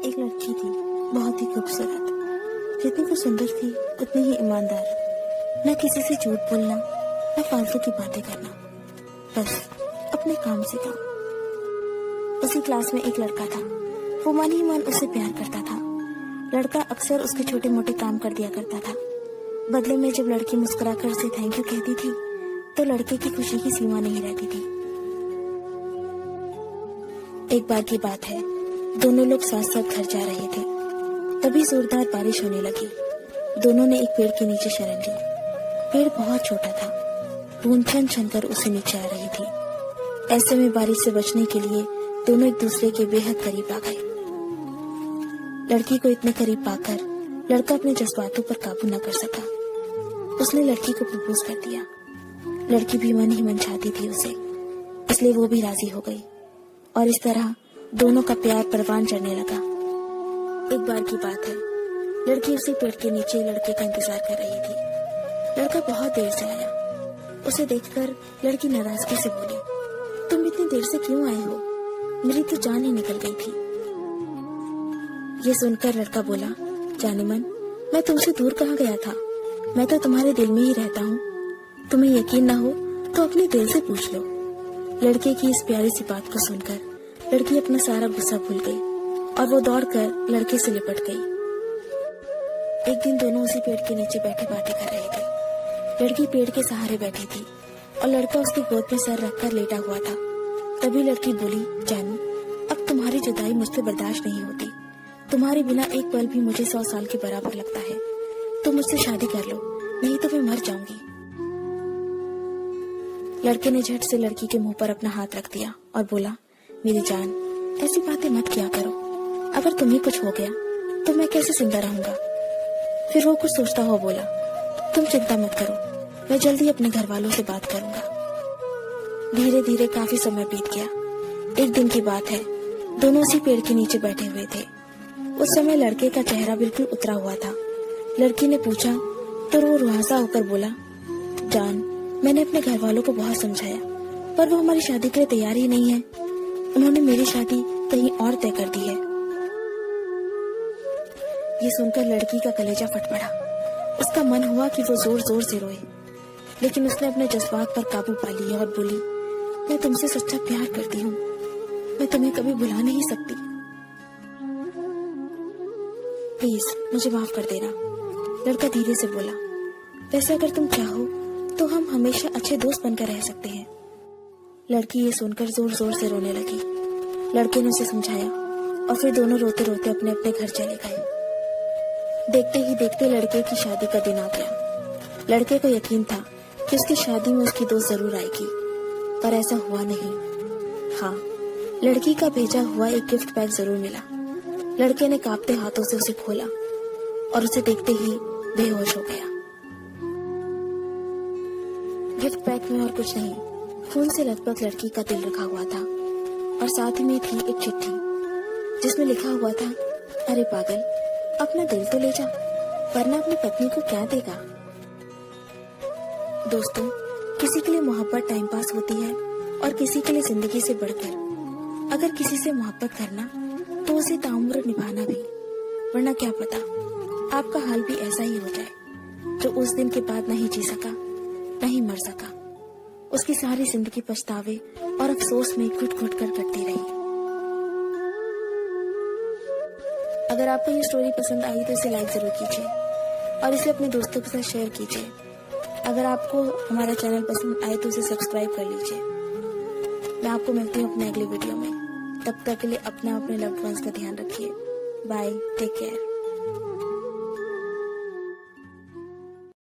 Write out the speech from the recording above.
एक लड़की थी, बहुत ही खूबसूरत। जितनी वो सुंदर थी उतनी ही ईमानदार। न किसी से झूठ बोलना, न फालतू की बातें करना, बस अपने काम से काम। उसी क्लास में एक लड़का था। वो मन ही मन उससे प्यार करता था। लड़का अक्सर उसके छोटे मोटे काम कर दिया करता था। बदले में जब लड़की मुस्कुराकर उसे थैंक यू कहती थी तो लड़के की खुशी की सीमा नहीं रहती थी। एक बार की बात है, दोनों लोग साथ साथ घर जा रहे थे। तभी जोरदार बारिश होने लगी। दोनों ने एक पेड़ के नीचे शरण ली। पेड़ बहुत छोटा था। बूंद छन छन कर उसे नीचे आ रही थी। ऐसे में बारिश से बचने के लिए दोनों एक दूसरे के बेहद करीब आ गए। लड़की को इतने करीब पाकर लड़का अपने जज्बातों पर काबू न कर सका। उसने लड़की को प्रपोज कर दिया। लड़की भी मन ही मन चाहती थी उसे, इसलिए वो भी राजी हो गई और इस तरह दोनों का प्यार परवान चढ़ने लगा। एक बार की बात है, लड़की उसी पेड़ के नीचे लड़के का इंतजार कर रही थी। लड़का बहुत देर से आया। उसे देखकर लड़की नाराजगी से बोली, तुम इतनी देर से क्यों आए हो? मेरी तो जान ही निकल गई थी। ये सुनकर लड़का बोला, जाने मन, मैं तुमसे दूर कहाँ गया था? मैं तो तुम्हारे दिल में ही रहता हूँ। तुम्हें यकीन ना हो तो अपने दिल से पूछ लो। लड़के की इस प्यारी सी बात को सुनकर लड़की अपना सारा गुस्सा भूल गई और वो दौड़कर लड़के से लिपट गई। एक दिन दोनों उसी पेड़ के नीचे बैठे बातें कर रहे थे। लड़की पेड़ के सहारे बैठी थी और लड़का उसकी गोद में सर रखकर लेटा हुआ था। तभी लड़की बोली, जानू, अब तुम्हारी जुदाई मुझसे बर्दाश्त नहीं होती। तुम्हारे बिना एक पल भी मुझे 100 साल के बराबर लगता है। तुम मुझसे शादी कर लो, नहीं तो मैं मर जाऊंगी। लड़के ने झट से लड़की के मुंह पर अपना हाथ रख दिया और बोला, मेरी जान, ऐसी बातें मत किया करो। अगर तुम्हें कुछ हो गया तो मैं कैसे जिंदा रहूंगा? फिर वो कुछ सोचता हुआ बोला, तुम चिंता मत करो, मैं जल्दी अपने घर वालों से बात करूंगा। धीरे धीरे काफी समय बीत गया। एक दिन की बात है, दोनों उसी पेड़ के नीचे बैठे हुए थे। उस समय लड़के का चेहरा बिल्कुल उतरा हुआ था। लड़की ने पूछा तो वो रुआसा होकर बोला, जान, मैंने अपने घर वालों को बहुत समझाया पर वो हमारी शादी के लिए तैयार ही नहीं है। उन्होंने मेरी शादी कहीं और तय कर दी है। ये सुनकर लड़की का कलेजा फट पड़ा। उसका मन हुआ कि वो जोर जोर से रोए, लेकिन उसने अपने जज्बात पर काबू पा लिया और बोली, मैं तुमसे सच्चा प्यार करती हूँ। मैं तुम्हें कभी भुला नहीं सकती। प्लीज मुझे माफ कर देना। लड़का धीरे से बोला, वैसे अगर तुम चाहो तो हम हमेशा अच्छे दोस्त बनकर रह सकते हैं। लड़की ये सुनकर जोर जोर से रोने लगी। लड़के ने उसे समझाया और फिर दोनों रोते रोते अपने अपने घर चले गए। देखते ही देखते लड़के की शादी का दिन आ गया। लड़के को यकीन था कि उसकी शादी में उसकी दोस्त जरूर आएगी, पर ऐसा हुआ नहीं। हाँ, लड़की का भेजा हुआ एक गिफ्ट पैक जरूर मिला। लड़के ने कांपते हाथों से उसे खोला और उसे देखते ही बेहोश हो गया। गिफ्ट पैक में और कुछ नहीं, खून से लथपथ लड़की का दिल रखा हुआ था और साथ ही में थी एक चिट्ठी जिसमें लिखा हुआ था, अरे पागल, अपना दिल तो ले जा, वरना अपनी पत्नी को क्या देगा। दोस्तों, किसी के लिए मोहब्बत टाइम पास होती है और किसी के लिए जिंदगी से बढ़कर। अगर किसी से मोहब्बत करना तो उसे ताउम्र निभाना भी, वरना क्या पता आपका हाल भी ऐसा ही हो जाए जो उस दिन के बाद नहीं जी सका, नहीं मर सका। उसकी सारी जिंदगी पछतावे और अफसोस में घुट घुट कर कटती रही। अगर आपको ये स्टोरी पसंद आई तो इसे लाइक जरूर कीजिए और इसे अपने दोस्तों के साथ शेयर कीजिए। अगर आपको हमारा चैनल पसंद आए तो इसे सब्सक्राइब कर लीजिए। मैं आपको मिलती हूँ अपने अगले वीडियो में। तब तक के लिए अपने लव्ड वंस का ध्यान रखिए। Bye, take care.